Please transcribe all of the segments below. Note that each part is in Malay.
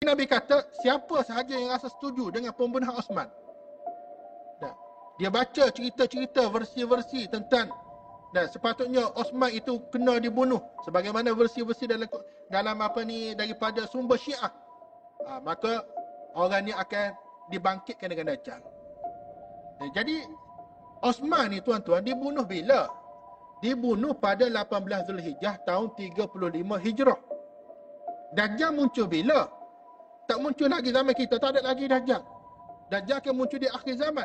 Nabi kata, siapa sahaja yang rasa setuju dengan pembunuhan Osman, dia baca cerita-cerita, versi-versi tentang dan sepatutnya Osman itu kena dibunuh sebagaimana versi-versi dalam apa ni daripada sumber Syiah, maka orang ni akan dibangkitkan dengan Dajjal. Jadi Osman ni tuan-tuan dibunuh bila? Dibunuh pada 18 Zulhijjah tahun 35 Hijrah. Dajjal muncul bila? Tak muncul lagi zaman kita, tak ada lagi Dajjal. Dajjal akan muncul di akhir zaman.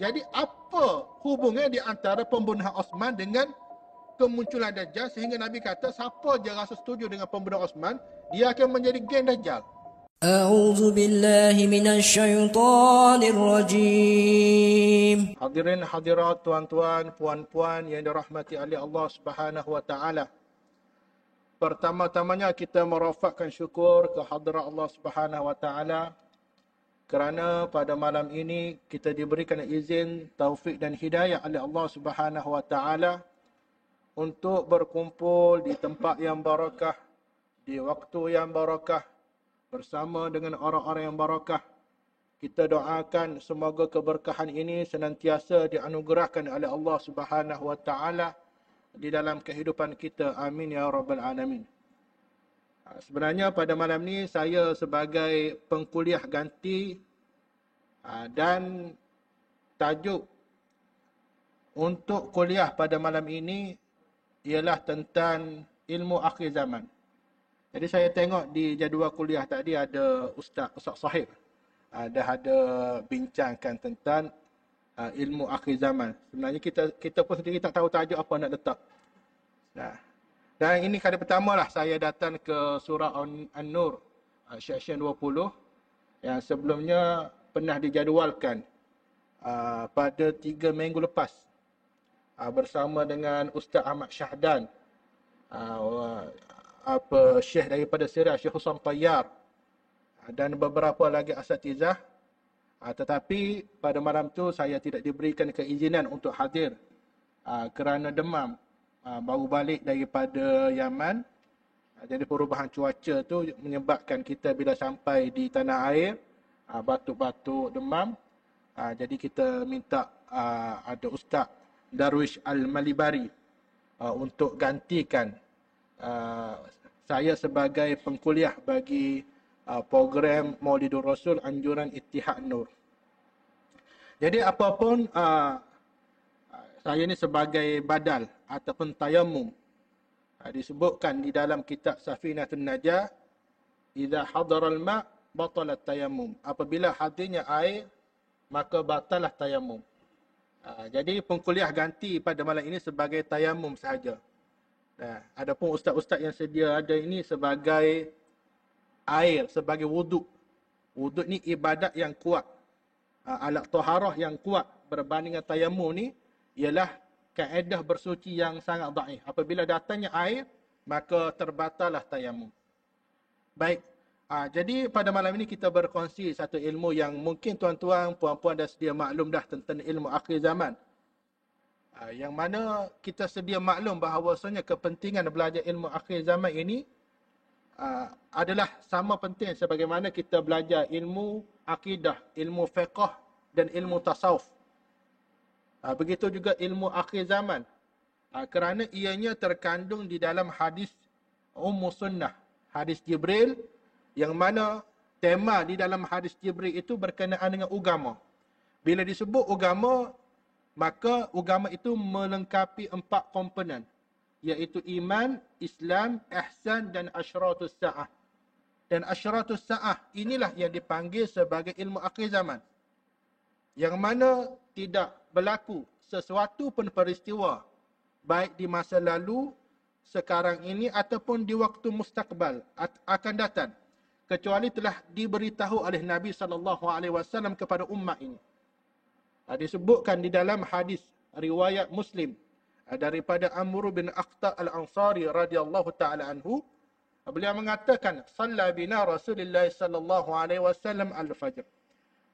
Jadi apa hubungan di antara pembunuhan Osman dengan kemunculan Dajjal sehingga Nabi kata siapa je rasa setuju dengan pembunuhan Osman, dia akan menjadi geng Dajjal. أعوذ بالله من الشيطان الرجيم. Hadirin hadirat, tuan-tuan, puan-puan yang dirahmati oleh Allah Subhanahu wa taala. Pertama-tamanya kita merafakkan syukur ke hadrat Allah Subhanahu wa taala kerana pada malam ini kita diberikan izin, taufik dan hidayah oleh Allah Subhanahu wa taala untuk berkumpul di tempat yang barakah, di waktu yang barakah, bersama dengan orang-orang yang barakah. Kita doakan semoga keberkahan ini senantiasa dianugerahkan oleh Allah Subhanahu wa taala di dalam kehidupan kita. Amin ya rabbal alamin. Sebenarnya pada malam ni saya sebagai pengkuliah ganti dan tajuk untuk kuliah pada malam ini ialah tentang ilmu akhir zaman. Jadi saya tengok di jadual kuliah tadi ada Ustaz Sahib dah ada bincangkan tentang ilmu akhir zaman. Sebenarnya kita pun sendiri tak tahu tajuk apa nak letak. Dan ini kali pertama lah saya datang ke surah An-Nur section 20 yang sebelumnya pernah dijadualkan pada 3 minggu lepas bersama dengan Ustaz Ahmad Syahdan, Syekh daripada Syria, Syekh Husam Tayyar dan beberapa lagi asatizah. Tetapi pada malam tu saya tidak diberikan keizinan untuk hadir kerana demam, baru balik daripada Yaman. Jadi perubahan cuaca tu menyebabkan kita bila sampai di tanah air batuk-batuk, demam. Jadi kita minta ada Ustaz Darwish Al-Malibari untuk gantikan saya sebagai pengkuliah bagi program Maulidur Rasul Anjuran Ittihad Nur. Jadi apapun saya ni sebagai badal ataupun tayamum, disebutkan di dalam kitab Safinatun Najah, idza hadaral ma' batalat tayammum. Apabila hadirnya air maka batalah tayamum. Jadi pengkuliah ganti pada malam ini sebagai tayamum sahaja. Adapun ustaz-ustaz yang sedia ada ini sebagai air, sebagai wuduk. Wuduk ni ibadat yang kuat. Alat taharah yang kuat berbanding dengan tayamum ni ialah kaedah bersuci yang sangat dhaif. Apabila datangnya air, maka terbatalah tayamum. Baik. Jadi pada malam ini kita berkongsi satu ilmu yang mungkin tuan-tuan, puan-puan dah sedia maklum dah tentang ilmu akhir zaman. Yang mana kita sedia maklum bahawasanya kepentingan belajar ilmu akhir zaman ini adalah sama penting sebagaimana kita belajar ilmu akidah, ilmu fiqh dan ilmu tasawuf. Begitu juga ilmu akhir zaman. Kerana ianya terkandung di dalam hadis Ummu Sunnah, hadis Jibril, yang mana tema di dalam hadis Jibril itu berkenaan dengan agama. Bila disebut agama, maka agama itu melengkapi 4 komponen, iaitu iman, Islam, ihsan dan asyratus sa'ah. Dan asyratus sa'ah inilah yang dipanggil sebagai ilmu akhir zaman. Yang mana tidak berlaku sesuatu pun peristiwa baik di masa lalu, sekarang ini ataupun di waktu mustakbal akan datang, kecuali telah diberitahu oleh Nabi SAW kepada umat ini. Disebutkan di dalam hadis riwayat Muslim daripada Amr bin Akhtar Al-Ansari radhiyallahu taala anhu, beliau mengatakan, "Shalla bina Rasulullah sallallahu alaihi wasallam al-fajr."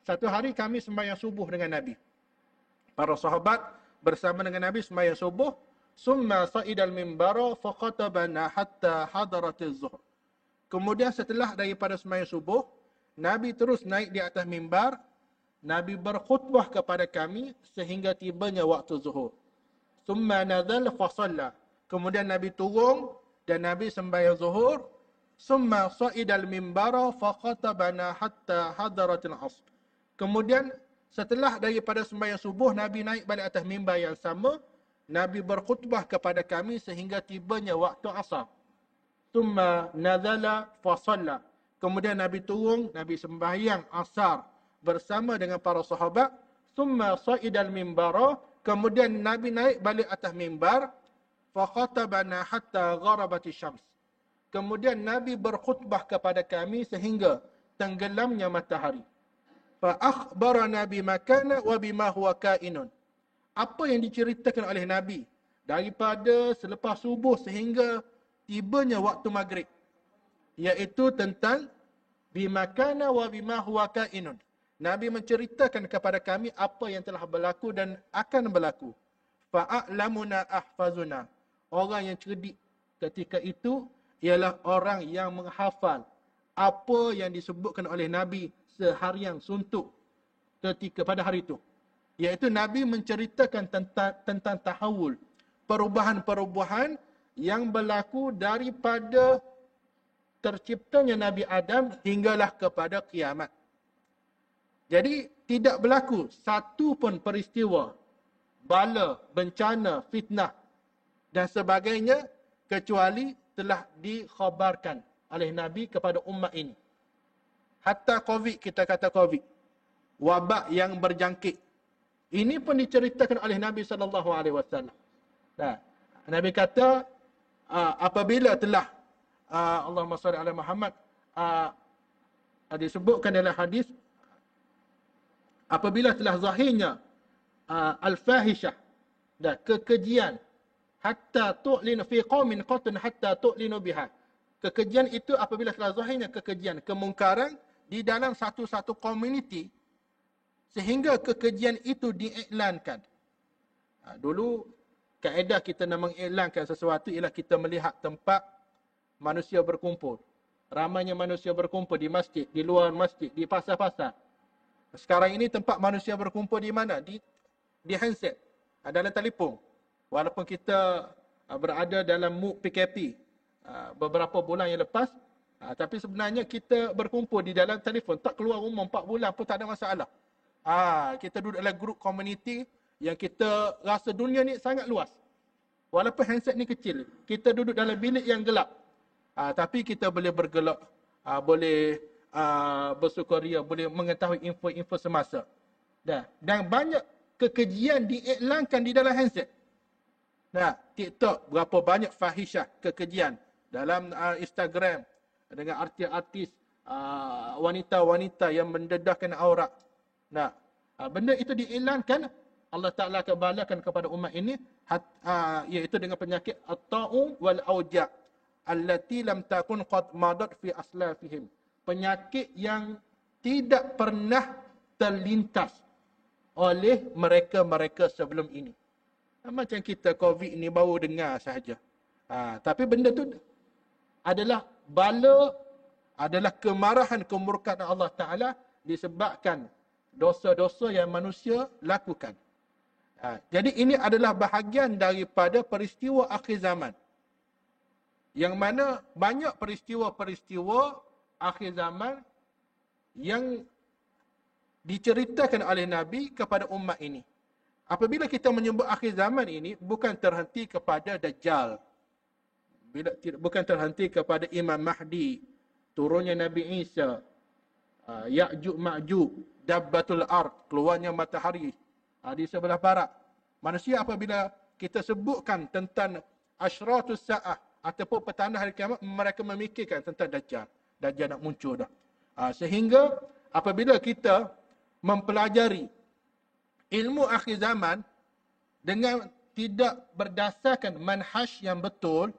Satu hari kami sembahyang subuh dengan Nabi. Para sahabat bersama dengan Nabi sembahyang subuh, summa sa'idal minbara faqatabana hatta hadaratiz zuhr. Kemudian setelah daripada sembahyang subuh, Nabi terus naik di atas mimbar. Nabi berkhutbah kepada kami sehingga tibanya waktu zuhur. Summa nazal fasalla. Kemudian Nabi turun dan Nabi sembahyang zuhur. Summa sa'idal mimbara fakhatabana hatta hadaratil asr. Kemudian setelah daripada sembahyang subuh, Nabi naik balik atas mimbar yang sama. Nabi berkhutbah kepada kami sehingga tibanya waktu asar. Summa nazala fasalla. Kemudian Nabi turun, Nabi sembahyang asar bersama dengan para sahabat. Summa sa'idal mimbara. Kemudian Nabi naik balik atas mimbar. Fakhatabana hatta gharabati syams. Kemudian Nabi berkhutbah kepada kami sehingga tenggelamnya matahari. Fa akhbarana bima kana wa bima huwa kainun. Apa yang diceritakan oleh Nabi daripada selepas subuh sehingga tibanya waktu maghrib, iaitu tentang bima kana wa bima huwa kainun. Nabi menceritakan kepada kami apa yang telah berlaku dan akan berlaku. Fa'a'lamuna ahfazuna. Orang yang cerdik ketika itu ialah orang yang menghafal apa yang disebutkan oleh Nabi seharian suntuk ketika pada hari itu. Iaitu Nabi menceritakan tentang tahawul, perubahan-perubahan yang berlaku daripada terciptanya Nabi Adam hinggalah kepada kiamat. Jadi tidak berlaku satu pun peristiwa, bala, bencana, fitnah dan sebagainya kecuali telah dikhabarkan oleh Nabi kepada umat ini. Hatta COVID, kita kata COVID, wabak yang berjangkit, ini pun diceritakan oleh Nabi SAW. Nah, Nabi kata apabila telah Allahumma salli ala Muhammad, disebutkan dalam hadis, apabila telah zahirnya al-fahishah dan kekejian, hatta tu'linu fi qaumin qatun hatta tu'linu biha. Kekejian itu apabila telah zahirnya kekejian, kemungkaran di dalam satu-satu komuniti sehingga kekejian itu diiklankan. Dulu kaedah kita nak mengiklankan sesuatu ialah kita melihat tempat manusia berkumpul. Ramainya manusia berkumpul di masjid, di luar masjid, di pasar-pasar. Sekarang ini tempat manusia berkumpul di mana? Di handset, dalam telefon. Walaupun kita berada dalam mood PKP beberapa bulan yang lepas, tapi sebenarnya kita berkumpul di dalam telefon. Tak keluar rumah 4 bulan pun tak ada masalah. Kita duduk dalam grup komuniti yang kita rasa dunia ni sangat luas. Walaupun handset ni kecil, kita duduk dalam bilik yang gelap. Tapi kita boleh bergelak, boleh bersukaria, boleh mengetahui info-info semasa. Dan banyak kekejian diiklankan di dalam handset. TikTok, berapa banyak fahisyah, kekejian. Dalam Instagram, dengan artis-artis, wanita-wanita yang mendedahkan aurat. Benda itu diiklankan, Allah Ta'ala akan balakan kepada umat ini, iaitu dengan penyakit at-ta'u wal-awja' allati lam takun qad madat fi aslafihim. Penyakit yang tidak pernah terlintas oleh mereka-mereka sebelum ini. Macam kita COVID ni baru dengar sahaja. Tapi benda tu adalah bala, adalah kemarahan, kemurkaan Allah Ta'ala disebabkan dosa-dosa yang manusia lakukan. Jadi ini adalah bahagian daripada peristiwa akhir zaman. Yang mana banyak peristiwa-peristiwa akhir zaman yang diceritakan oleh Nabi kepada umat ini. Apabila kita menyebut akhir zaman ini, bukan terhenti kepada Dajjal. Bukan terhenti kepada Imam Mahdi, turunnya Nabi Isa, Ya'juj Ma'juj, Dabbatul Ard, keluarnya matahari di sebelah barat. Manusia apabila kita sebutkan tentang asyratus sa'ah ataupun petanda hari kiamat, mereka memikirkan tentang Dajjal. Dajjal nak muncul dah. Sehingga apabila kita mempelajari ilmu akhir zaman dengan tidak berdasarkan manhaj yang betul,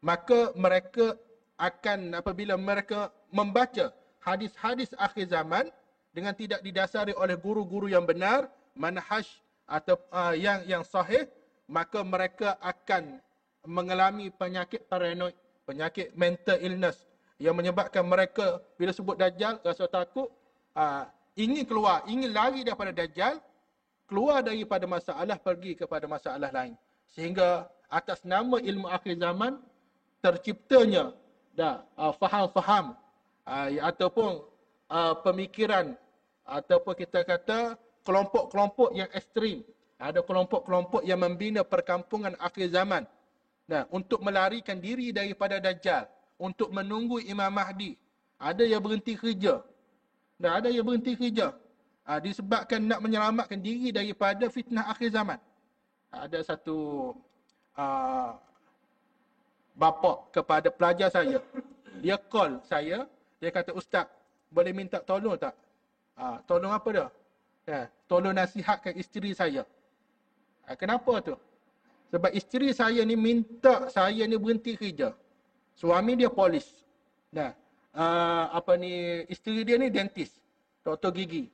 maka mereka akan, apabila mereka membaca hadis-hadis akhir zaman dengan tidak didasari oleh guru-guru yang benar, manhaj atau yang sahih, maka mereka akan mengalami penyakit paranoid, penyakit mental illness, yang menyebabkan mereka bila sebut Dajjal rasa takut, ingin keluar, ingin lari daripada Dajjal, keluar daripada masalah pergi kepada masalah lain. Sehingga atas nama ilmu akhir zaman terciptanya faham-faham ataupun pemikiran ataupun kita kata kelompok-kelompok yang ekstrim. Ada kelompok-kelompok yang membina perkampungan akhir zaman. Nah, untuk melarikan diri daripada Dajjal, untuk menunggu Imam Mahdi. Ada yang berhenti kerja. Dan ada yang berhenti kerja. Disebabkan nak menyelamatkan diri daripada fitnah akhir zaman. Ada satu bapa kepada pelajar saya. Dia call saya. Dia kata, "Ustaz, boleh minta tolong tak?" Tolong apa dah? Tolong nasihatkan isteri saya. Kenapa tu? Sebab isteri saya ni minta saya ni berhenti kerja. Suami dia polis. Nah, isteri dia ni dentist, doktor gigi.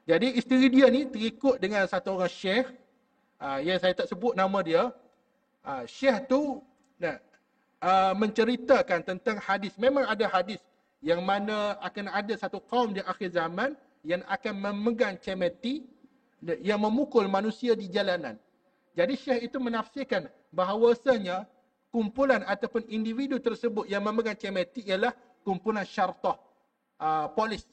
Jadi isteri dia ni terikut dengan satu orang syekh, yang saya tak sebut nama dia. Syekh tu menceritakan tentang hadis. Memang ada hadis yang mana akan ada satu kaum di akhir zaman yang akan memegang cemeti yang memukul manusia di jalanan. Jadi syekh itu menafsirkan bahawasanya kumpulan ataupun individu tersebut yang memegang cemeti ialah kumpulan syartah, polis.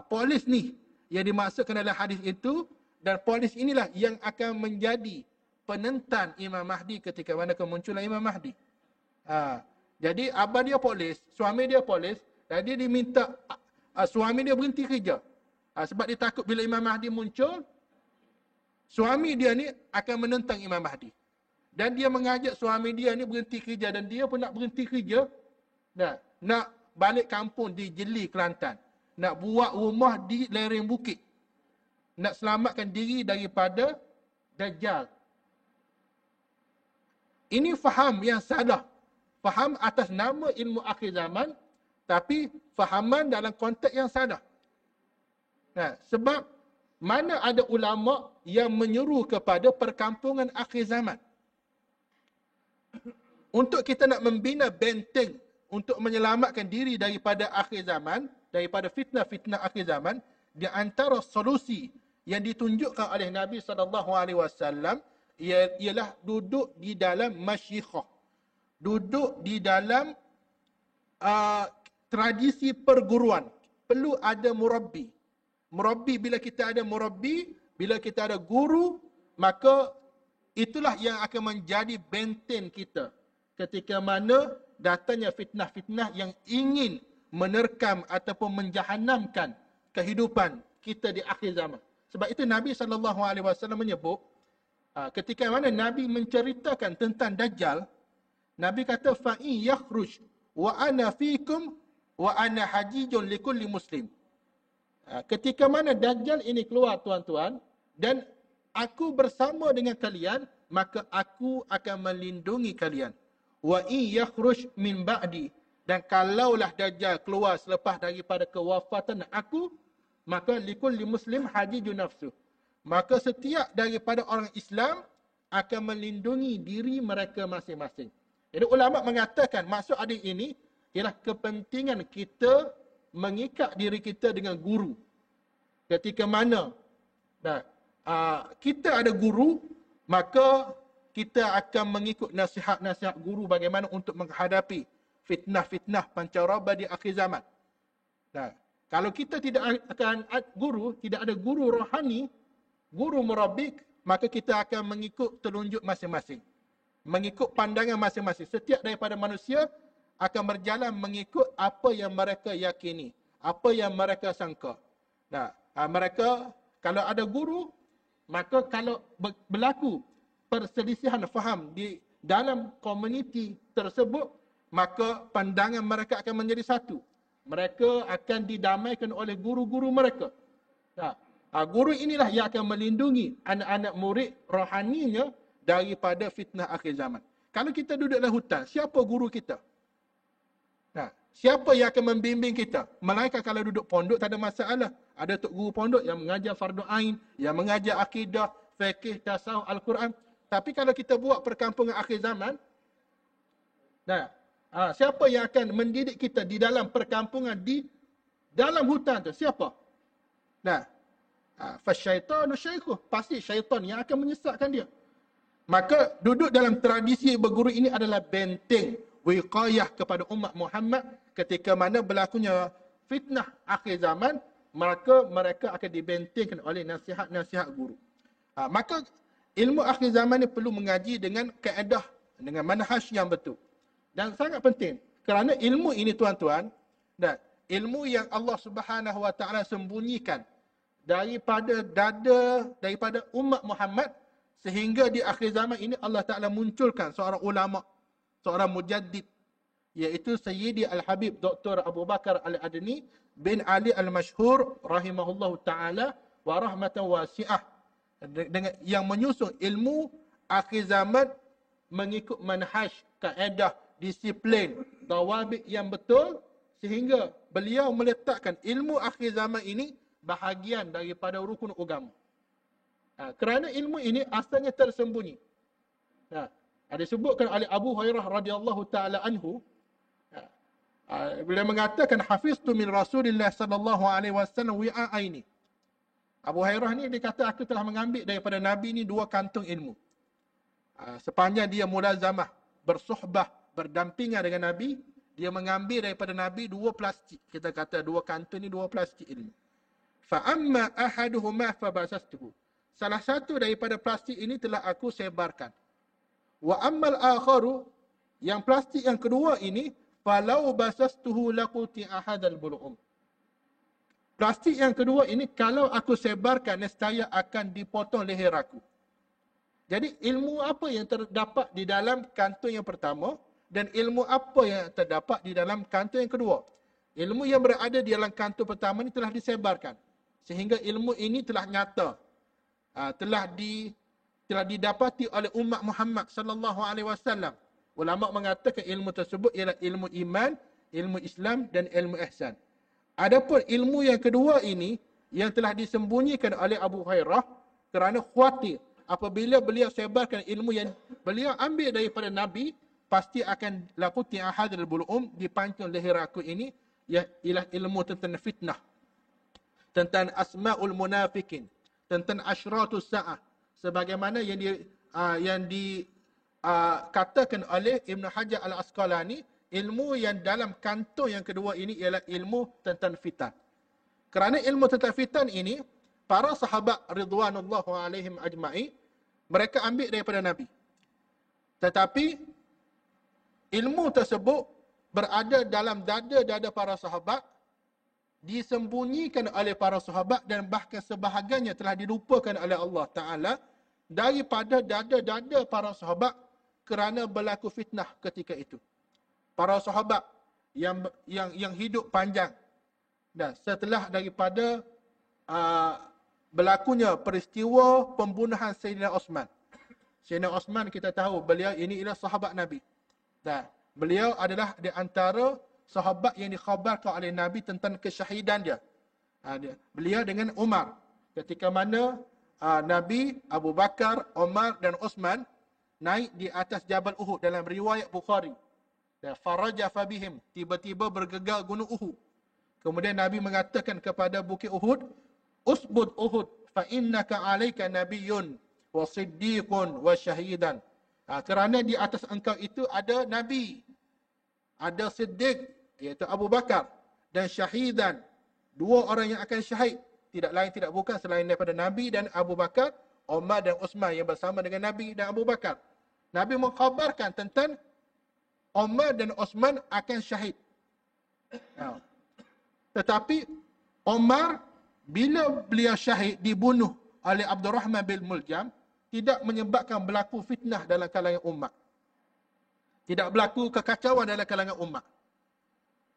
Polis ni yang dimaksudkan dalam hadis itu, dan polis inilah yang akan menjadi penentan Imam Mahdi ketika mana kemunculan Imam Mahdi. Jadi abah dia polis, suami dia polis, dan dia diminta suami dia berhenti kerja. Sebab dia takut bila Imam Mahdi muncul, suami dia ni akan menentang Imam Mahdi. Dan dia mengajak suami dia ni berhenti kerja, dan dia pun nak berhenti kerja. Nak balik kampung di Jeli, Kelantan. Nak buat rumah di lereng bukit. Nak selamatkan diri daripada Dajjal. Ini faham yang salah. Faham atas nama ilmu akhir zaman, tapi fahaman dalam konteks yang salah. Sebab mana ada ulama yang menyeru kepada perkampungan akhir zaman. Untuk kita nak membina benteng untuk menyelamatkan diri daripada akhir zaman, daripada fitnah-fitnah akhir zaman, di antara solusi yang ditunjukkan oleh Nabi SAW ialah duduk di dalam masyikhah. Duduk di dalam tradisi perguruan. Perlu ada murabbi. Murabbi, bila kita ada murabbi, bila kita ada guru, maka itulah yang akan menjadi benteng kita ketika mana datangnya fitnah-fitnah yang ingin menerkam ataupun menjahannamkan kehidupan kita di akhir zaman. Sebab itu Nabi SAW menyebut, ketika mana Nabi menceritakan tentang Dajjal, Nabi kata, "Fa'i yakhruj wa ana fikum wa ana hajijun likulli muslim." Ketika mana Dajjal ini keluar, tuan-tuan, dan aku bersama dengan kalian, maka aku akan melindungi kalian. Wa in yakhruj min ba'di, dan kalaulah Dajjal keluar selepas daripada kewafatan aku, maka likulli muslim hajijun nafsu. Maka setiap daripada orang Islam akan melindungi diri mereka masing-masing. Jadi ulama mengatakan maksud hadis ini ialah kepentingan kita mengikat diri kita dengan guru. Ketika mana kita ada guru, maka kita akan mengikut nasihat-nasihat guru bagaimana untuk menghadapi fitnah-fitnah pancaraba di akhir zaman. Kalau kita tidak akan guru, tidak ada guru rohani, guru murabbik, maka kita akan mengikut telunjuk masing-masing. Mengikut pandangan masing-masing. Setiap daripada manusia akan berjalan mengikut apa yang mereka yakini, apa yang mereka sangka. Mereka, kalau ada guru, maka kalau berlaku perselisihan faham di dalam komuniti tersebut, maka pandangan mereka akan menjadi satu. Mereka akan didamaikan oleh guru-guru mereka. Guru inilah yang akan melindungi anak-anak murid rohaninya daripada fitnah akhir zaman. Kalau kita duduk dalam hutan, siapa guru kita? Siapa yang akan membimbing kita? Melainkan kalau duduk pondok tak ada masalah. Ada tok guru pondok yang mengajar fardu ain, yang mengajar akidah, fiqh, tasawuf, Al-Quran. Tapi kalau kita buat perkampungan akhir zaman, Siapa yang akan mendidik kita di dalam perkampungan, di dalam hutan tu? Siapa? Nah, fasyaitanu syaikhuh. Pasti syaitan yang akan menyesatkan dia. Maka duduk dalam tradisi berguru ini adalah benteng wiqayah kepada umat Muhammad ketika mana berlakunya fitnah akhir zaman, maka mereka akan dibentengkan oleh nasihat-nasihat guru. Maka ilmu akhir zaman ini perlu mengaji dengan kaedah, dengan manhaj yang betul. Dan sangat penting kerana ilmu ini tuan-tuan, dan ilmu yang Allah Subhanahu Wa Taala sembunyikan daripada daripada umat Muhammad, sehingga di akhir zaman ini Allah Ta'ala munculkan seorang ulama, seorang mujaddid, iaitu Sayyidi Al-Habib Dr. Abu Bakar Al-Adni bin Ali Al-Mashhur rahimahullahu ta'ala wa rahmatan wasi'ah, dengan yang menyusun ilmu akhir zaman mengikut manhaj, kaedah, disiplin, dawabit yang betul, sehingga beliau meletakkan ilmu akhir zaman ini bahagian daripada rukun agama. Kerana ilmu ini asalnya tersembunyi. Ada disebutkan oleh Abu Hurairah radhiyallahu taala anhu, beliau mengatakan hafiztu min Rasulillah sallallahu alaihi wasallam wi'aini. Abu Hurairah ni dia kata, aku telah mengambil daripada Nabi ni 2 kantung ilmu. Sepanjang dia mulazamah, bersuhbah, berdampingan dengan Nabi, dia mengambil daripada Nabi 2 plastik. Kita kata 2 kantung ni 2 plastik ilmu. Fa amma ahaduhuma fa basastuhu. Salah satu daripada plastik ini telah aku sebarkan. Wa ammal akharu, yang plastik yang kedua ini, falau basastuhu laquti ahadal bulum. Plastik yang kedua ini kalau aku sebarkan, nescaya akan dipotong leher aku. Jadi ilmu apa yang terdapat di dalam kantung yang pertama dan ilmu apa yang terdapat di dalam kantung yang kedua? Ilmu yang berada di dalam kantung pertama ini telah disebarkan, sehingga ilmu ini telah nyata, telah didapati oleh umat Muhammad sallallahu alaihi wasallam. Ulama mengatakan ilmu tersebut ialah ilmu iman, ilmu Islam dan ilmu ihsan. Adapun ilmu yang kedua ini yang telah disembunyikan oleh Abu Hurairah kerana khawatir apabila beliau sebarkan ilmu yang beliau ambil daripada Nabi, pasti akan laquti ahadul bulum, dipancung leher aku ini, ialah ilmu tentang fitnah, tentang asmaul munafikin, tentang asyratus sa'ah, sebagaimana yang dikatakan oleh Ibn Hajar Al-Asqalani, ilmu yang dalam kantung yang kedua ini ialah ilmu tentang fitan. Kerana ilmu tentang fitan ini, para sahabat ridwanullahu alaihim ajma'i, mereka ambil daripada Nabi. Tetapi ilmu tersebut berada dalam dada-dada para sahabat, disembunyikan oleh para sahabat, dan bahkan sebahagiannya telah dilupakan oleh Allah Ta'ala daripada dada-dada para sahabat kerana berlaku fitnah ketika itu. Para sahabat yang hidup panjang, dan setelah daripada berlakunya peristiwa pembunuhan Sayyidina Osman. Sayyidina Osman kita tahu beliau ini ialah sahabat Nabi. Dan beliau adalah di antara sahabat yang dikhabarkan oleh Nabi tentang kesyahidan dia. Beliau dengan Umar. Ketika mana Nabi, Abu Bakar, Umar dan Osman naik di atas Jabal Uhud dalam riwayat Bukhari. Faraja fabihim, tiba-tiba bergegar gunung Uhud. Kemudian Nabi mengatakan kepada bukit Uhud, usbud Uhud fa innaka alaika nabiyyun wa siddiqun wa syahidan. Kerana di atas engkau itu ada Nabi, ada Siddiq, iaitu Abu Bakar, dan syahidan, 2 orang yang akan syahid, tidak lain tidak bukan selain daripada Nabi dan Abu Bakar, Umar dan Uthman yang bersama dengan Nabi dan Abu Bakar. Nabi mengkhabarkan tentang Umar dan Uthman akan syahid. Tetapi Umar, bila beliau syahid, dibunuh oleh Abdurrahman bin Muljam, tidak menyebabkan berlaku fitnah dalam kalangan umat. Tidak berlaku kekacauan dalam kalangan umat.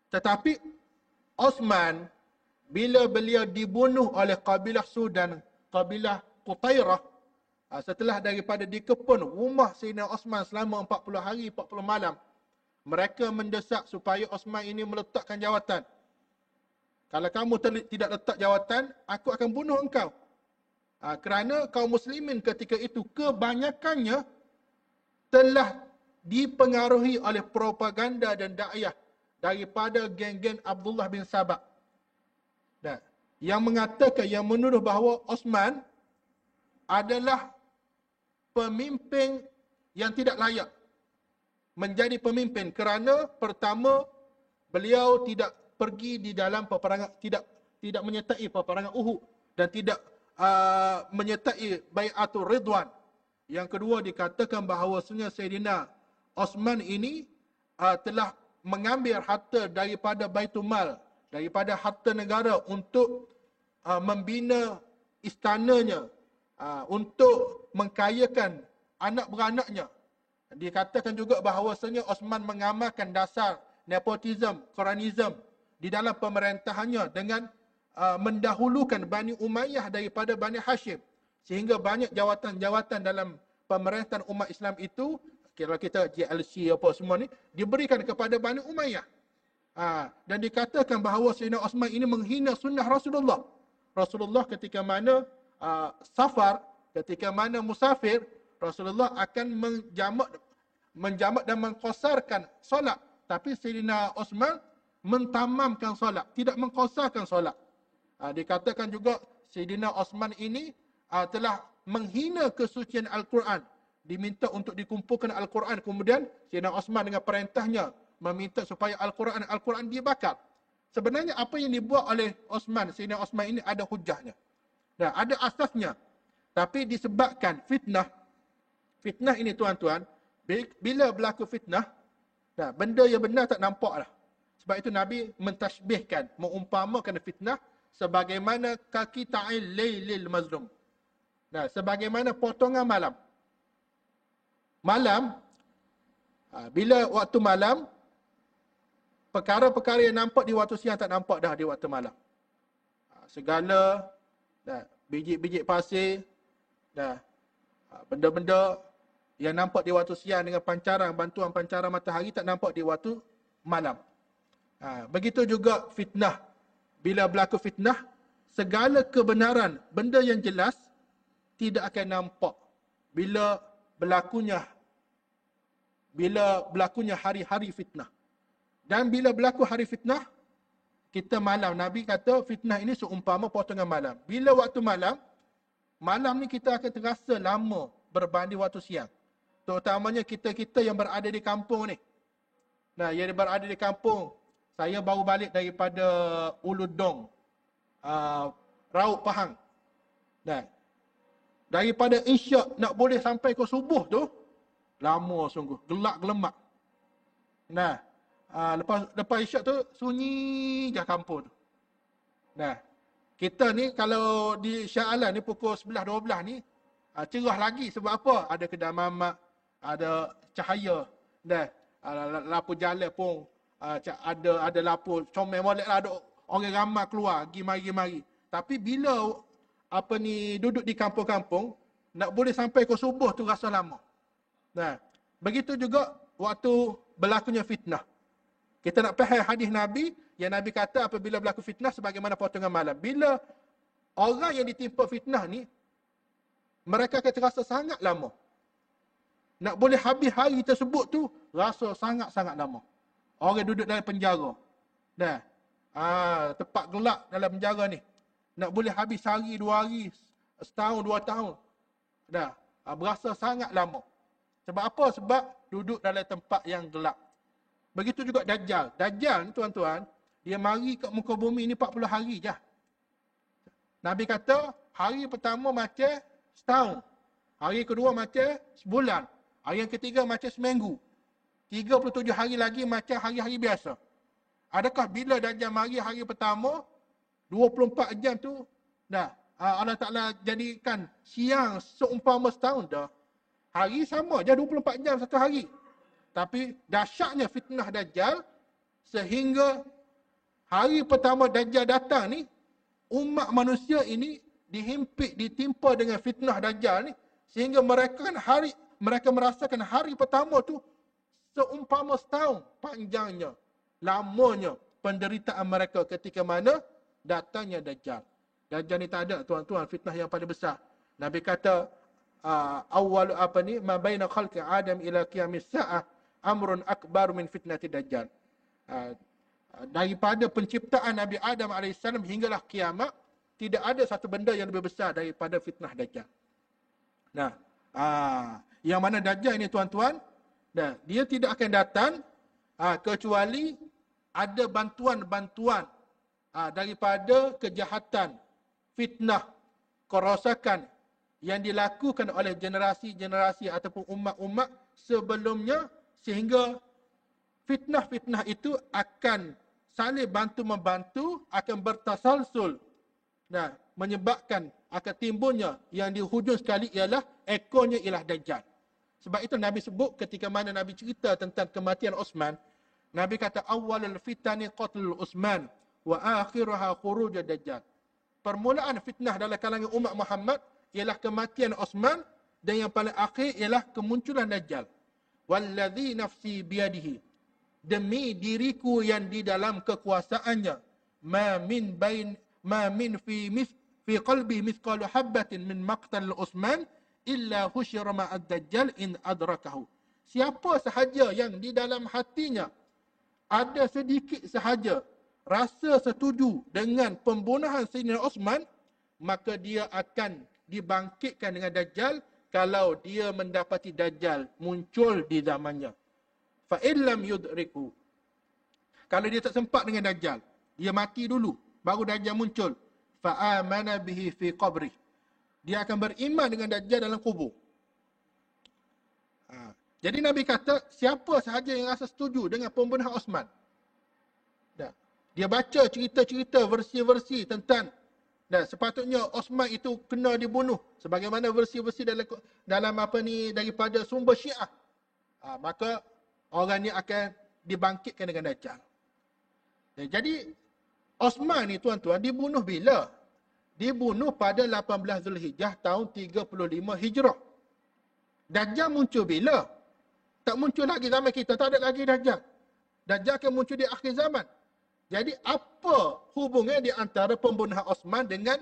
Tetapi Osman, bila beliau dibunuh oleh kabilah Sudan, kabilah Qutairah, setelah daripada dikepun rumah Sayyidina Osman selama 40 hari, 40 malam, mereka mendesak supaya Osman ini meletakkan jawatan. Kalau kamu tidak letak jawatan, aku akan bunuh engkau. Kerana kaum muslimin ketika itu kebanyakannya telah dipengaruhi oleh propaganda dan dakwah daripada geng-geng Abdullah bin Sabah. Nah, yang mengatakan, yang menuduh bahawa Osman adalah pemimpin yang tidak layak menjadi pemimpin kerana pertama, beliau tidak pergi di dalam peperangan, tidak menyertai peperangan Uhud dan tidak menyertai Bai'atul Ridwan. Yang kedua, dikatakan bahawasanya Sayyidina Osman ini telah mengambil harta daripada Baitul Mal, daripada harta negara untuk membina istananya, untuk mengkayakan anak beranaknya. Dikatakan juga bahawasanya Osman mengamalkan dasar nepotism, Quranism di dalam pemerintahannya dengan mendahulukan Bani Umayyah daripada Bani Hashim. Sehingga banyak jawatan-jawatan dalam pemerintahan umat Islam itu, kalau kita GLC apa semua ni, diberikan kepada Bani Umayyah. Dan dikatakan bahawa Sayyidina Osman ini menghina sunnah Rasulullah. Rasulullah ketika mana safar, ketika mana musafir, Rasulullah akan menjamak dan mengqasarkan solat. Tapi Sayyidina Osman mentamamkan solat, tidak mengqasarkan solat. Dikatakan juga Sayyidina Osman ini telah menghina kesucian Al-Quran. Diminta untuk dikumpulkan Al-Quran. Kemudian Sayyidina Osman dengan perintahnya meminta supaya Al-Quran dibakar. Sebenarnya apa yang dibuat oleh Osman, Sayyidina Osman ini ada hujahnya. Dan ada asasnya. Tapi disebabkan fitnah ini tuan-tuan, bila berlaku fitnah, benda yang benar tak nampak lah. Sebab itu Nabi mentashbihkan, mengumpamakan fitnah sebagaimana kaki ta'il laylil mazlum. Sebagaimana potongan malam. Bila waktu malam, perkara-perkara yang nampak di waktu siang tak nampak dah di waktu malam. Segala biji-biji pasir, benda-benda yang nampak di waktu siang dengan bantuan pancaran matahari tak nampak di waktu malam. Begitu juga fitnah. Bila berlaku fitnah, segala kebenaran, benda yang jelas tidak akan nampak bila berlakunya hari-hari fitnah. Dan bila berlaku hari fitnah, kita malam. Nabi kata fitnah ini seumpama potongan malam. Bila waktu malam ni kita akan terasa lama berbanding waktu siang. Terutamanya kita-kita yang berada di kampung ni. Yang berada di kampung, saya baru balik daripada Uludong, Raut Pahang. Daripada Isyak nak boleh sampai ke subuh tu, lama sungguh, gelap gelemak. Lepas Isyak tu, sunyi je kampung tu. Kita ni kalau di Shah Alam ni pukul 11-12 ni, cerah lagi. Sebab apa? Ada kedai mamak, ada cahaya. Lampu jalan pun ada lampu comel molek lah, ada orang ramai keluar, pergi mari. Tapi bila duduk di kampung-kampung, nak boleh sampai ke subuh tu rasa lama. Begitu juga waktu berlakunya fitnah. Kita nak faham hadis Nabi, yang Nabi kata apabila berlaku fitnah sebagaimana potongan malam. Bila orang yang ditimpa fitnah ni, mereka akan terasa sangat lama. Nak boleh habis hari tersebut tu, rasa sangat-sangat lama. Orang duduk dalam penjara. Tempat gelap dalam penjara ni. Nak boleh habis hari, 2 hari, setahun, 2 tahun. Berasa sangat lama. Sebab apa? Sebab duduk dalam tempat yang gelap. Begitu juga Dajjal. Dajjal ni tuan-tuan, dia mari kat muka bumi ni 40 hari je. Nabi kata, hari pertama macam setahun. Hari kedua macam sebulan. Hari yang ketiga macam seminggu. 37 hari lagi macam hari-hari biasa. Adakah bila Dajjal mari hari pertama, 24 jam tu, Allah Ta'ala jadikan siang seumpama setahun dah. Hari sama je 24 jam satu hari. Tapi dahsyatnya fitnah Dajjal, sehingga hari pertama Dajjal datang ni, umat manusia ini ditimpa dengan fitnah Dajjal ni, sehingga mereka merasakan hari pertama tu seumpama setahun panjangnya, lamanya penderitaan mereka ketika mana datangnya Dajjal. Dajjal ni tak ada tuan-tuan, fitnah yang paling besar. Nabi kata, awal ma baina khalqi Adam ila qiyamis sa'ah amrun akbar min fitnatid dajjal. Daripada penciptaan Nabi Adam AS hinggalah kiamat, tidak ada satu benda yang lebih besar daripada fitnah Dajjal. Nah, yang mana Dajjal ini tuan-tuan, dia tidak akan datang kecuali ada bantuan-bantuan daripada kejahatan, fitnah, kerosakan yang dilakukan oleh generasi-generasi ataupun umat-umat sebelumnya, sehingga fitnah-fitnah itu akan saling bantu-membantu, akan bertasalsul, menyebabkan akan timbulnya yang di hujung sekali ialah ekornya ialah Dajjal. Sebab itu Nabi sebut ketika mana Nabi cerita tentang kematian Osman, Nabi kata awwalul fitani qatlul Utsman wa akhiruha khuruj Dajjal. Permulaan fitnah dalam kalangan umat Muhammad ialah kematian Osman, dan yang paling akhir ialah kemunculan Dajjal. Wallazi nafsi biyadihi, demi diriku yang di dalam kekuasaannya, ma min fi qalbi mithqalu habbatin min maqtal Utsman illa husyira ma'ad Dajjal in adrakahu. Siapa sahaja yang di dalam hatinya ada sedikit sahaja rasa setuju dengan pembunuhan Sayyidina Utsman, maka dia akan dibangkitkan dengan Dajjal kalau dia mendapati Dajjal muncul di zamannya. Fa illam yudriku, kalau dia tak sempat dengan Dajjal, dia mati dulu baru Dajjal muncul, fa amana bihi fi qabri, dia akan beriman dengan Dajjal dalam kubur. Jadi Nabi kata siapa sahaja yang rasa setuju dengan pembunuhan Osman, dia baca cerita-cerita, versi-versi tentang sepatutnya Osman itu kena dibunuh sebagaimana versi-versi dalam daripada sumber Syiah, maka orang ni akan dibangkitkan dengan Dajjal. Jadi Osman ni tuan-tuan dibunuh bila? Dibunuh pada 18 Zulhijjah tahun 35 Hijrah. Dajjal muncul bila? Tak muncul lagi zaman kita, tak ada lagi Dajjal. Dajjal akan muncul di akhir zaman. Jadi apa hubungan di antara pembunuhan Osman dengan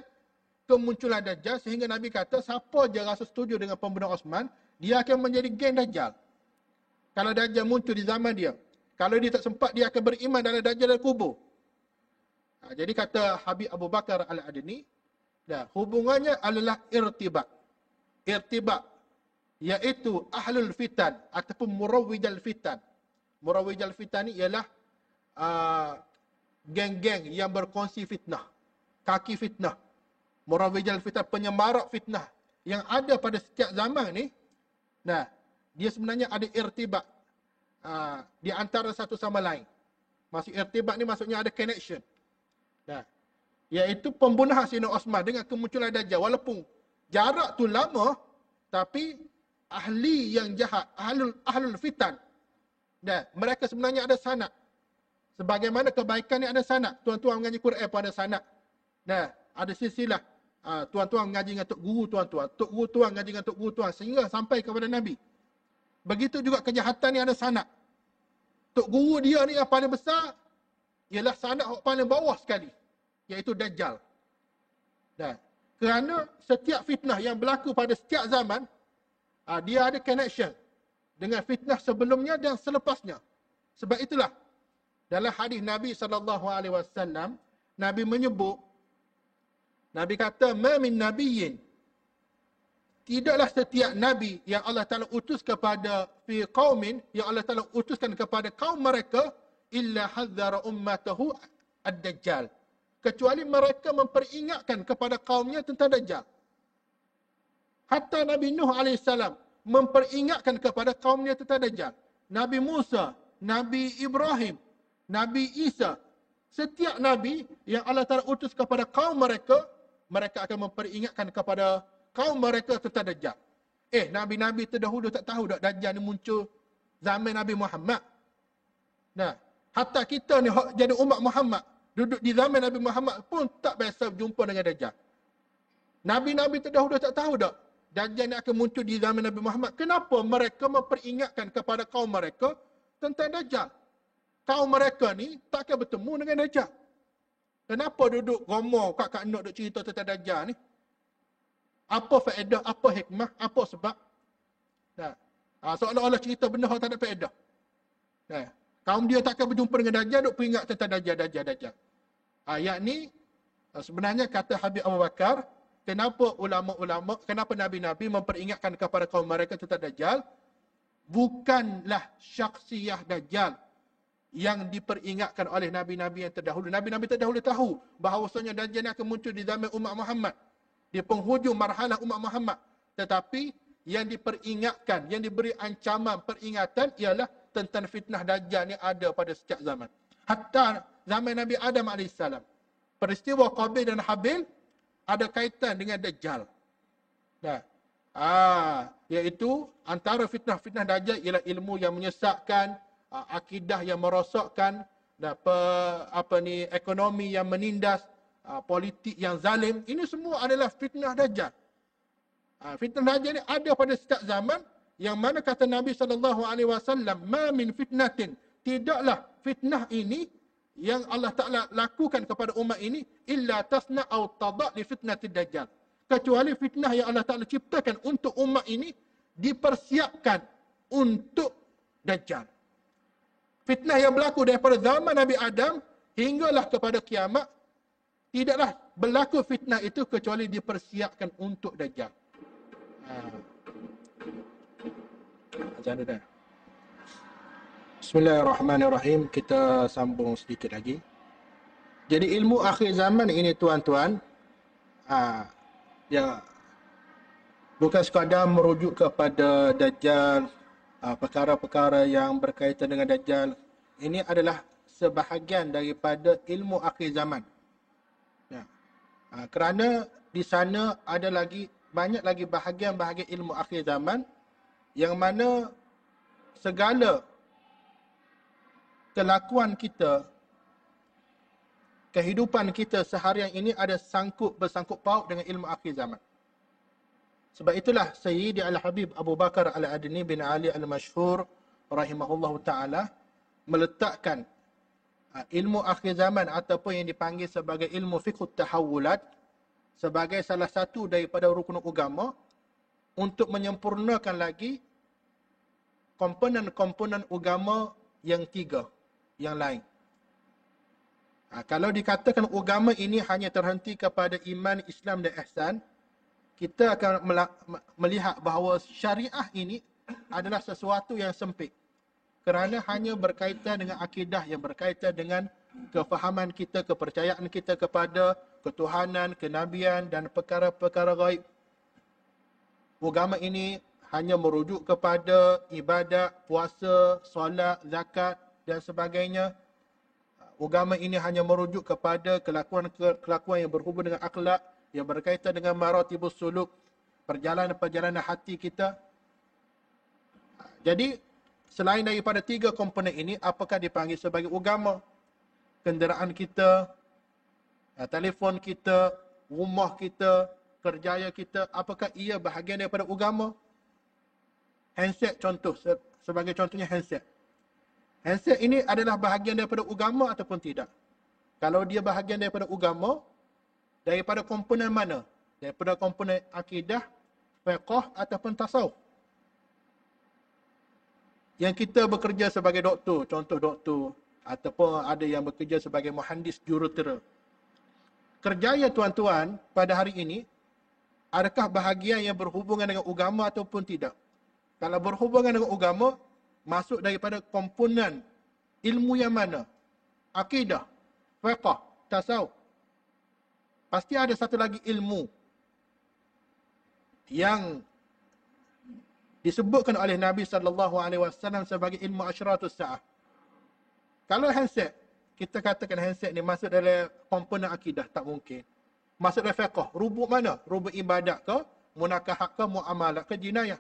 kemunculan Dajjal, sehingga Nabi kata siapa je rasa setuju dengan pembunuhan Osman, dia akan menjadi geng Dajjal. Kalau Dajjal muncul di zaman dia, kalau dia tak sempat, dia akan beriman dalam Dajjal dan kubur. Jadi kata Habib Abu Bakar Al-Adni, hubungannya adalah irtibat. Irtibat, iaitu ahlul fitan ataupun murawwijal fitan. Murawwijal fitan ni ialah geng-geng yang berkongsi fitnah, kaki fitnah. Murawwijal fitan, penyemarak fitnah yang ada pada setiap zaman ni. Dia sebenarnya ada irtibat di antara satu sama lain. Maksud irtibat ni maksudnya ada connection. Iaitu pembunuhan Sayyidina Utsman dengan kemunculan Dajjal. Walaupun jarak tu lama, tapi ahli yang jahat, ahlul fitan, mereka sebenarnya ada sanad. Sebagaimana kebaikan ni ada sanad. Tuan-tuan mengaji Quran pun ada sanad. Ada silsilah. Tuan-tuan mengaji dengan tok guru tuan-tuan, tok guru tuan mengaji dengan tok guru tuan, sehingga sampai kepada Nabi. Begitu juga kejahatan ni ada sanad. Tok guru dia ni yang paling besar ialah sanad yang paling bawah sekali, iaitu Dajjal. Kerana setiap fitnah yang berlaku pada setiap zaman, dia ada connection dengan fitnah sebelumnya dan selepasnya. Sebab itulah dalam hadis Nabi SAW, Nabi menyebut, Nabi kata, ma min nabiyyin, tidaklah setiap Nabi yang Allah Ta'ala utus kepada fi qaumin, yang Allah Ta'ala utuskan kepada kaum mereka, illa hadzara ummatahu ad-Dajjal, kecuali mereka memperingatkan kepada kaumnya tentang Dajjal. Hatta Nabi Nuh AS memperingatkan kepada kaumnya tentang Dajjal. Nabi Musa, Nabi Ibrahim, Nabi Isa, setiap Nabi yang Allah Ta'ala utus kepada kaum mereka, mereka akan memperingatkan kepada kaum mereka tentang Dajjal. Nabi-Nabi terdahulu tak tahu tak Dajjal ni muncul zaman Nabi Muhammad. Hatta kita ni jadi umat Muhammad, duduk di zaman Nabi Muhammad pun tak biasa berjumpa dengan Dajjal. Nabi-Nabi terdahulu tak tahu tak Dajjal ni akan muncul di zaman Nabi Muhammad. Kenapa mereka memperingatkan kepada kaum mereka tentang Dajjal? Kaum mereka ni tak akan bertemu dengan Dajjal. Kenapa duduk ngomong kak Nok duk cerita tentang Dajjal ni? Apa faedah, apa hikmah, apa sebab? Seolah-olah cerita benda yang tak ada faedah. Nah, kaum dia takkan berjumpa dengan Dajjal, duk peringat tentang Dajjal. Ayat ni sebenarnya kata Habib Abu Bakar, kenapa ulama-ulama, kenapa Nabi-Nabi memperingatkan kepada kaum mereka tentang Dajjal? Bukanlah syakhsiyah Dajjal yang diperingatkan oleh Nabi-Nabi yang terdahulu. Nabi-Nabi terdahulu tahu bahawasanya Dajjal ni akan muncul di zaman umat Muhammad, di penghujung marhalah umat Muhammad. Tetapi yang diperingatkan, yang diberi ancaman peringatan ialah tentang fitnah Dajjal ni ada pada setiap zaman. Hatta zaman Nabi Adam AS. Peristiwa Qabil dan Habil ada kaitan dengan Dajjal. Nah, iaitu antara fitnah-fitnah Dajjal ialah ilmu yang menyesatkan, akidah yang merosakkan, dan ekonomi yang menindas, politik yang zalim. Ini semua adalah fitnah Dajjal. Fitnah Dajjal ni ada pada setiap zaman, yang mana kata Nabi SAW, ma min fitnatin, tidaklah fitnah ini yang Allah Ta'ala lakukan kepada umat ini, illa tasna' au tada' li fitnatid Dajjal. Kecuali fitnah yang Allah Ta'ala ciptakan untuk umat ini, dipersiapkan untuk Dajjal. Fitnah yang berlaku daripada zaman Nabi Adam hinggalah kepada kiamat, tidaklah berlaku fitnah itu kecuali dipersiapkan untuk Dajjal. Macam mana dah? Bismillahirrahmanirrahim. Kita sambung sedikit lagi. Jadi ilmu akhir zaman ini tuan-tuan, ya, bukan sekadar merujuk kepada Dajjal, perkara-perkara yang berkaitan dengan Dajjal. Ini adalah sebahagian daripada ilmu akhir zaman. Ya. Kerana di sana ada lagi banyak lagi bahagian-bahagian ilmu akhir zaman yang mana segala kelakuan kita, kehidupan kita seharian ini ada bersangkut paut dengan ilmu akhir zaman. Sebab itulah Sayyidi Al-Habib Abu Bakar Al-Adni bin Ali Al-Mashhur rahimahullahu ta'ala meletakkan ilmu akhir zaman ataupun yang dipanggil sebagai ilmu fiqh tahawulat sebagai salah satu daripada rukun agama untuk menyempurnakan lagi komponen-komponen agama yang tiga yang lain. Kalau dikatakan agama ini hanya terhenti kepada iman, Islam dan ihsan, kita akan melihat bahawa syariah ini adalah sesuatu yang sempit. Kerana hanya berkaitan dengan akidah, yang berkaitan dengan kefahaman kita, kepercayaan kita kepada ketuhanan, kenabian dan perkara-perkara gaib. Agama ini hanya merujuk kepada ibadat, puasa, solat, zakat dan sebagainya. Agama ini hanya merujuk kepada kelakuan yang berhubung dengan akhlak, yang berkaitan dengan maratibus suluk, perjalanan-perjalanan hati kita. Jadi, selain daripada tiga komponen ini, apakah dipanggil sebagai agama? Kenderaan kita, telefon kita, rumah kita, kerjaya kita, apakah ia bahagian daripada agama? Handset contoh, sebagai contohnya handset. Handset ini adalah bahagian daripada agama ataupun tidak? Kalau dia bahagian daripada agama, daripada komponen mana? Daripada komponen akidah, fiqh ataupun tasawuf. Yang kita bekerja sebagai doktor, contoh doktor, ataupun ada yang bekerja sebagai muhandis jurutera. Kerjaya tuan-tuan pada hari ini, adakah bahagian yang berhubungan dengan agama ataupun tidak? Kalau berhubungan dengan agama, masuk daripada komponen ilmu yang mana? Akidah, fiqh, tasawuf. Pasti ada satu lagi ilmu yang disebutkan oleh Nabi SAW sebagai ilmu asyratus sa'ah. Kalau handset, kita katakan handset ni masuk dalam komponen akidah, tak mungkin. Masuk dalam fiqh, rubuk mana? Rubuk ibadat ke, munakahat ke, muamalah ke, jinayah.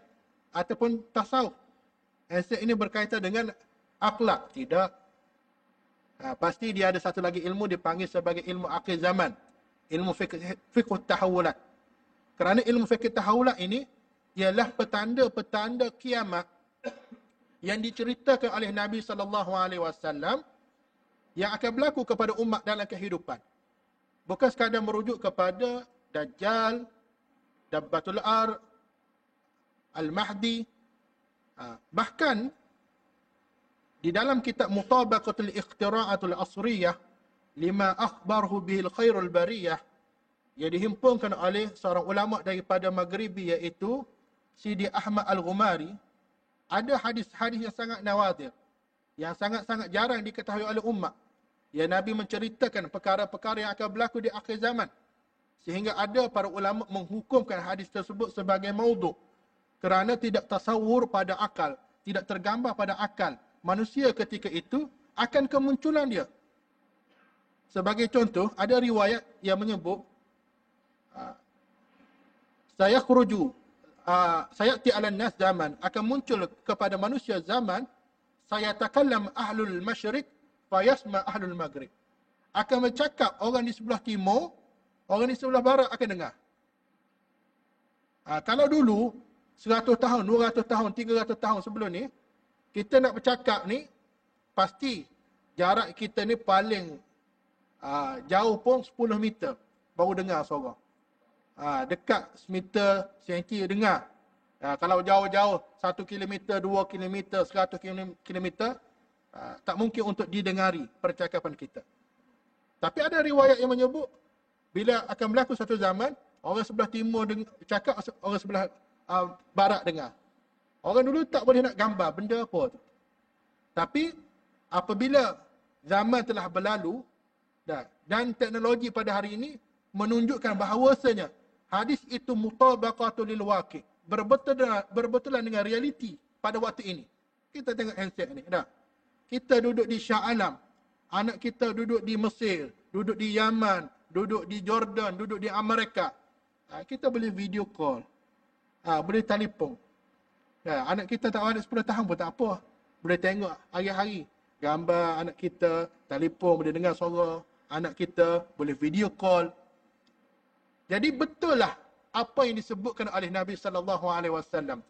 Ataupun tasawuf. Handset ini berkaitan dengan akhlak? Tidak. Pasti dia ada satu lagi ilmu dipanggil sebagai ilmu akhir zaman. Ilmu fiqh tahawulat. Kerana ilmu fiqh tahawulat ini ialah petanda-petanda kiamat yang diceritakan oleh Nabi SAW yang akan berlaku kepada umat dalam kehidupan. Bukan sekadar merujuk kepada Dajjal, Dabbatul Ar, Al-Mahdi. Bahkan Di dalam kitab Mutabaqatul Ikhtira'atul Asriyah lima akhbarhu bihil khairul bariyah, yang dihimpunkan oleh seorang ulama daripada Maghribi, iaitu Sidi Ahmad Al-Ghumari, ada hadis-hadis yang sangat nawadir, yang sangat-sangat jarang diketahui oleh umat. Ya, Nabi menceritakan perkara-perkara yang akan berlaku di akhir zaman. Sehingga ada para ulama menghukumkan hadis tersebut sebagai maudhu, kerana tidak tasawur pada akal, tidak tergambar pada akal manusia ketika itu akan kemunculan dia. Sebagai contoh, ada riwayat yang menyebut sayati 'alan nas zaman, akan muncul kepada manusia zaman sayatakallam ahlul masyriq fayasma ahlul maghrib. Akan bercakap orang di sebelah timur, orang di sebelah barat akan dengar. Kalau dulu 100 tahun, 200 tahun, 300 tahun sebelum ni, kita nak bercakap ni, pasti jarak kita ni paling jauh pun 10 meter baru dengar suara. Dekat semeter, senti dengar. Kalau jauh-jauh 1 kilometer, 2 kilometer, 100 kilometer, tak mungkin untuk didengari percakapan kita. Tapi ada riwayat yang menyebut bila akan berlaku satu zaman, orang sebelah timur cakap, orang sebelah barat dengar. Orang dulu tak boleh nak gambar benda apa tu. Tapi apabila zaman telah berlalu dan teknologi pada hari ini menunjukkan bahawasanya hadis itu mutabaqatul lil waqi', berbetulan dengan realiti pada waktu ini. Kita tengok handset ni dah. Kita duduk di Shah Alam, anak kita duduk di Mesir, duduk di Yaman, duduk di Jordan, duduk di Amerika. Kita boleh video call, boleh telefon. Anak kita tak ada 10 tahun pun tak apa, boleh tengok hari-hari gambar anak kita, telefon, boleh dengar suara anak kita, boleh video call. Jadi betul lah apa yang disebutkan oleh Nabi sallallahu alaihi wasallam.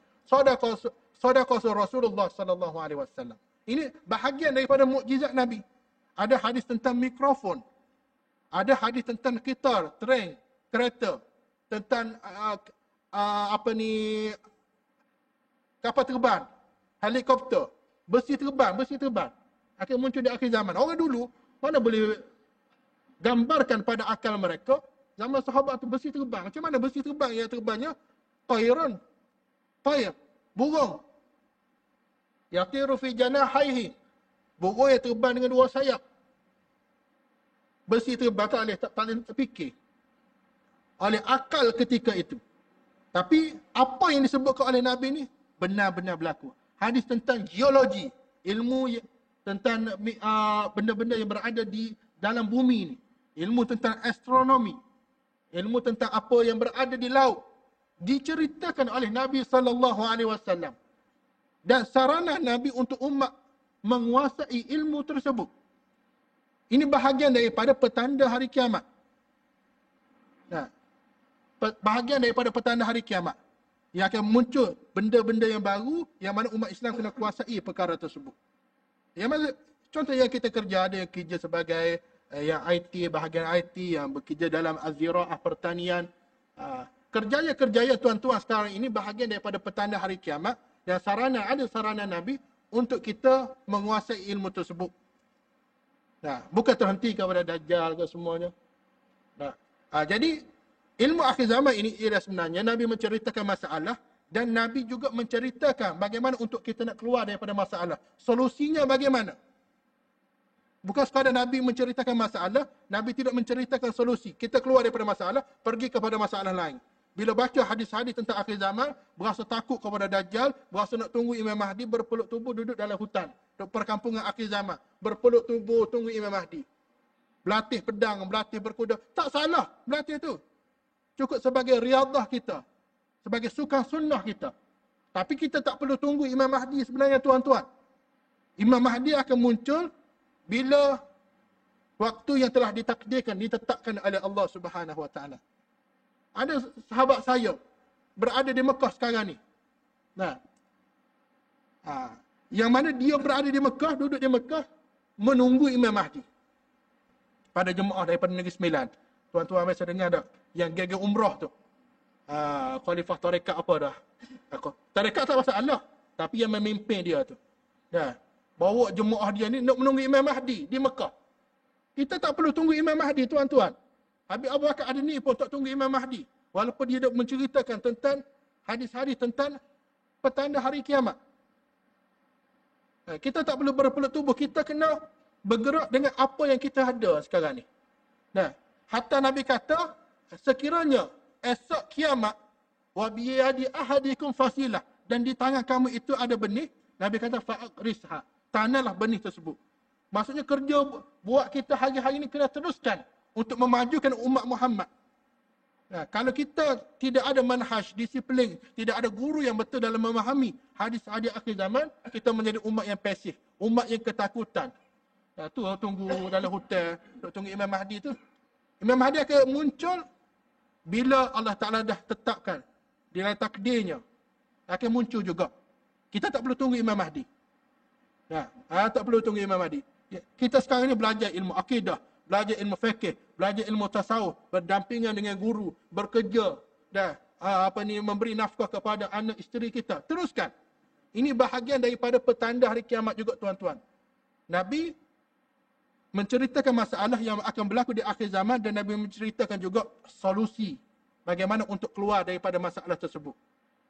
Sadaqah Rasulullah sallallahu alaihi wasallam. Ini bahagian daripada mukjizat Nabi. Ada hadis tentang mikrofon, ada hadis tentang kitar, train, kereta, tentang kapal terbang, helikopter, besi terbang akan muncul di akhir zaman. Orang dulu mana boleh gambarkan pada akal mereka zaman sahabat tu besi terbang. Macam mana besi terbang? Yang terbangnya tayran, burung. Yatiru fi janahaihi, burung yang terbang dengan 2 sayap. Besi terbang tak boleh terfikir oleh akal ketika itu. Tapi apa yang disebutkan oleh Nabi ni benar-benar berlaku. Hadis tentang geologi, ilmu tentang benda-benda yang berada di dalam bumi ni. Ilmu tentang astronomi, ilmu tentang apa yang berada di laut, diceritakan oleh Nabi sallallahu alaihi wasallam. Dan sarana Nabi untuk umat menguasai ilmu tersebut. Ini bahagian daripada petanda hari kiamat. Bahagian daripada petanda hari kiamat, yang akan muncul benda-benda yang baru yang mana umat Islam kena kuasai perkara tersebut. Yang mana contoh yang kita kerja, ada yang kerja sebagai yang IT, bahagian IT yang bekerja dalam az-ziraah, pertanian. Kerjaya tuan-tuan sekarang ini bahagian daripada petanda hari kiamat, dan ada sarana Nabi untuk kita menguasai ilmu tersebut. Bukan terhenti kepada Dajjal ke semuanya. Jadi ilmu akhir zaman ini ialah sebenarnya Nabi menceritakan masalah, dan Nabi juga menceritakan bagaimana untuk kita nak keluar daripada masalah. Solusinya bagaimana? Bukan sekadar Nabi menceritakan masalah, Nabi tidak menceritakan solusi. Kita keluar daripada masalah, pergi kepada masalah lain. Bila baca hadis-hadis tentang akhir zaman, berasa takut kepada Dajjal, berasa nak tunggu Imam Mahdi, berpeluk tubuh duduk dalam hutan. Perkampungan akhir zaman, berpeluk tubuh tunggu Imam Mahdi. Berlatih pedang, berlatih berkuda. Tak salah berlatih tu. Cukup sebagai riadah kita, sebagai sukan sunnah kita. Tapi kita tak perlu tunggu Imam Mahdi sebenarnya tuan-tuan. Imam Mahdi akan muncul bila waktu yang telah ditakdirkan, ditetapkan oleh Allah Subhanahu Wa Taala. Ada sahabat saya berada di Mekah sekarang ni. Yang mana dia berada di Mekah, duduk di Mekah menunggu Imam Mahdi. Pada jemaah daripada Negeri Sembilan. Tuan-tuan biasa dengar tak? Yang gaya umrah tu. Khalifah tarekat apa dah? Tarekat tak masalah. Tapi yang memimpin dia tu. bawa jemaah dia ni nak menunggu Imam Mahdi di Mekah. Kita tak perlu tunggu Imam Mahdi, tuan-tuan. Habib Abu Bakar Adni pun tak tunggu Imam Mahdi. Walaupun dia dah menceritakan tentang hadis-hadis tentang petanda hari kiamat. Kita tak perlu berpelut tubuh. Kita kena bergerak dengan apa yang kita ada sekarang ni. Nah, hatta Nabi kata, sekiranya esok kiamat, wa biyadi ahadikum fasilah, dan di tangan kamu itu ada benih, Nabi kata fa'aqrisha, tanahlah benih tersebut. Maksudnya kerja buat kita hari-hari ini kena teruskan untuk memajukan umat Muhammad. Nah, kalau kita tidak ada manhaj, disiplin, tidak ada guru yang betul dalam memahami hadis-hadis akhir zaman, kita menjadi umat yang pasif, umat yang ketakutan. Nah, tu tunggu dalam hutan, tunggu Imam Mahdi tu. Imam Mahdi akan muncul bila Allah Ta'ala dah tetapkan, di dalam takdirnya, akan muncul juga. Kita tak perlu tunggu Imam Mahdi. Nah, tak perlu tunggu Imam Mahdi. Kita sekarang ni belajar ilmu akidah, belajar ilmu fikih, belajar ilmu tasawuf, berdampingan dengan guru, bekerja dan memberi nafkah kepada anak isteri kita. Teruskan. Ini bahagian daripada petanda hari kiamat juga, tuan-tuan. Nabi menceritakan masalah yang akan berlaku di akhir zaman, dan Nabi menceritakan juga solusi bagaimana untuk keluar daripada masalah tersebut.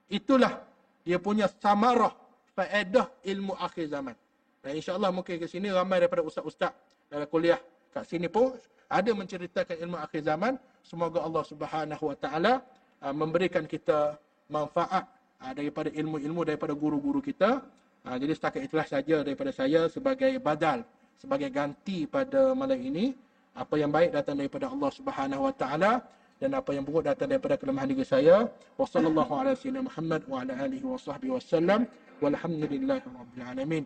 Itulah dia punya samarah, faedah ilmu akhir zaman. Dan insya-Allah mungkin ke sini ramai daripada ustaz-ustaz dalam kuliah kat sini pun ada menceritakan ilmu akhir zaman. Semoga Allah Subhanahu Wa Taala memberikan kita manfaat daripada ilmu-ilmu daripada guru-guru kita. Jadi setakat itulah saja daripada saya sebagai badal, sebagai ganti pada malam ini. Apa yang baik datang daripada Allah Subhanahu Wa Taala, dan apa yang buruk datang daripada kelemahan diri saya. Wassallallahu ala sayyidina Muhammad wa ala alihi wa sahbihi wasallam. Walhamdulillahirabbil alamin.